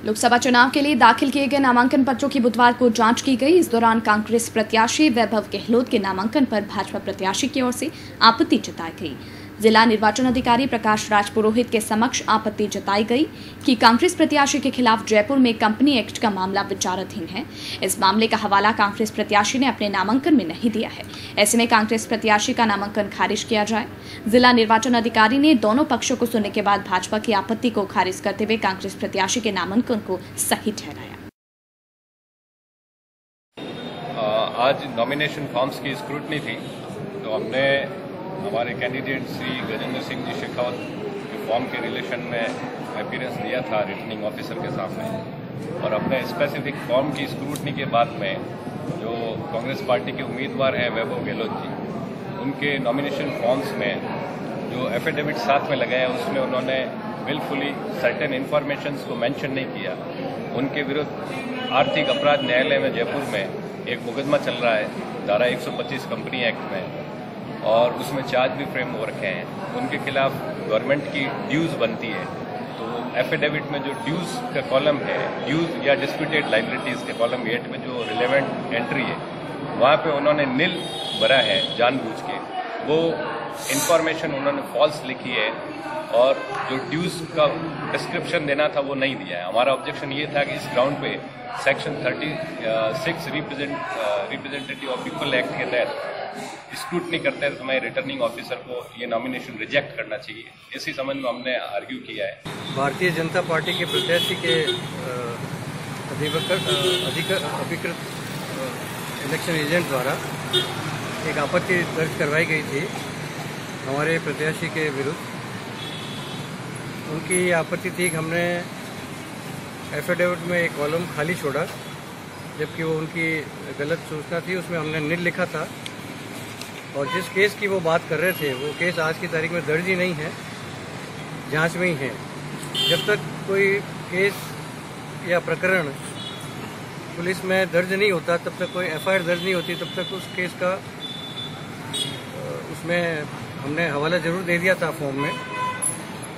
लोकसभा चुनाव के लिए दाखिल किए गए नामांकन पत्रों की बुधवार को जांच की गई। इस दौरान कांग्रेस प्रत्याशी वैभव गहलोत के नामांकन पर भाजपा प्रत्याशी की ओर से आपत्ति जताई गई। जिला निर्वाचन अधिकारी प्रकाश राज पुरोहित के समक्ष आपत्ति जताई गई कि कांग्रेस प्रत्याशी के खिलाफ जयपुर में कंपनी एक्ट का मामला विचाराधीन है। इस मामले का हवाला कांग्रेस प्रत्याशी ने अपने नामांकन में नहीं दिया है। ऐसे में कांग्रेस प्रत्याशी का नामांकन खारिज किया जाए। जिला निर्वाचन अधिकारी ने दोनों पक्षों को सुनने के बाद भाजपा की आपत्ति को खारिज करते हुए कांग्रेस प्रत्याशी के नामांकन को सही ठहराया। आज नॉमिनेशन फॉर्म्स की स्क्रूटनी थी, तो हमने हमारे कैंडिडेट श्री गजेंद्र सिंह जी शेखावत के फॉर्म के रिलेशन में अपीयरेंस दिया था रिटर्निंग ऑफिसर के सामने, और अपने स्पेसिफिक फॉर्म की स्क्रूटनी के बाद में जो कांग्रेस पार्टी के उम्मीदवार हैं वैभव गहलोत जी, उनके नॉमिनेशन फॉर्म्स में जो एफिडेविट साथ में लगाया उसमें उन्होंने विलफुली सर्टेन इन्फॉर्मेशंस को मेंशन नहीं किया। उनके विरुद्ध आर्थिक अपराध न्यायालय में जयपुर में एक मुकदमा चल रहा है धारा 125 कंपनी एक्ट में, और उसमें चार्ज भी फ्रेम हो रखे हैं। उनके खिलाफ गवर्नमेंट की ड्यूज बनती है, तो एफिडेविट में जो ड्यूज का कॉलम है, ड्यूज या डिस्प्यूटेड लाइबिलिटीज के कॉलम 8 में जो रिलेवेंट एंट्री है, वहाँ पे उन्होंने नील भरा है जानबूझ के। वो इंफॉर्मेशन उन्होंने फॉल्स लिखी है, और जो ड्यूज का डिस्क्रिप्शन देना था वो नहीं दिया है। हमारा ऑब्जेक्शन ये था कि इस ग्राउंड पे section 36 representative of people act के तहत स्क्रूटनी करते समय रिटर्निंग ऑफिसर को ये नॉमिनेशन रिजेक्ट करना चाहिए। इसी संबंध में हमने आर्ग्यू किया है। भारतीय जनता पार्टी के प्रत्याशी के अधिकृत इलेक्शन एजेंट द्वारा एक आपत्ति दर्ज करवाई गई थी हमारे प्रत्याशी के विरुद्ध। उनकी आपत्ति थी कि हमने एफिडेविट में एक कॉलम खाली छोड़ा, जबकि वो उनकी गलत सूचना थी, उसमें हमने नील लिखा था। और जिस केस की वो बात कर रहे थे वो केस आज की तारीख में दर्ज ही नहीं है, जांच में ही है। जब तक कोई केस या प्रकरण पुलिस में दर्ज नहीं होता, तब तक कोई एफआईआर दर्ज नहीं होती, तब तक उस केस का उसमें हमने हवाला जरूर दे दिया था फॉर्म में।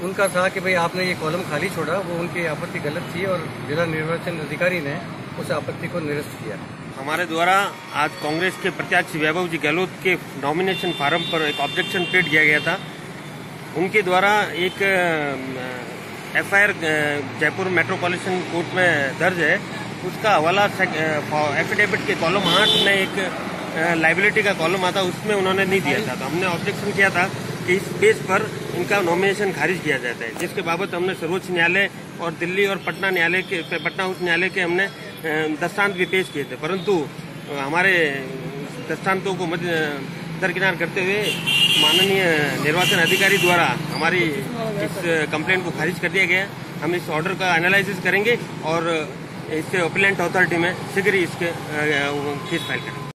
उनका था कि भाई आपने ये कॉलम खाली छोड़ा, वो उनकी आपत्ति गलत थी और जिला निर्वाचन अधिकारी ने उस आपत्ति को निरस्त किया। हमारे द्वारा आज कांग्रेस के प्रत्याशी वैभव जी गहलोत के नॉमिनेशन फार्म पर एक ऑब्जेक्शन पेड किया गया था। उनके द्वारा एक एफआईआर जयपुर मेट्रोपॉलिटन कोर्ट में दर्ज है, उसका हवाला एफिडेविट के कॉलम 8 में एक लाइबिलिटी का कॉलम आता, उसमें उन्होंने नहीं दिया था। तो हमने ऑब्जेक्शन किया था कि इस बेस पर इनका नॉमिनेशन खारिज किया जाता है, जिसके बाबत हमने सर्वोच्च न्यायालय और दिल्ली और पटना उच्च न्यायालय के हमने दस्तांत भी पेश किए थे, परंतु हमारे दस्तांतों को दरकिनार करते हुए माननीय निर्वाचन अधिकारी द्वारा हमारी इस कंप्लेंट को खारिज कर दिया गया। हम इस ऑर्डर का एनालिसिस करेंगे और इससे अपीलेंट अथॉरिटी में शीघ्र ही इसके केस फाइल करेंगे।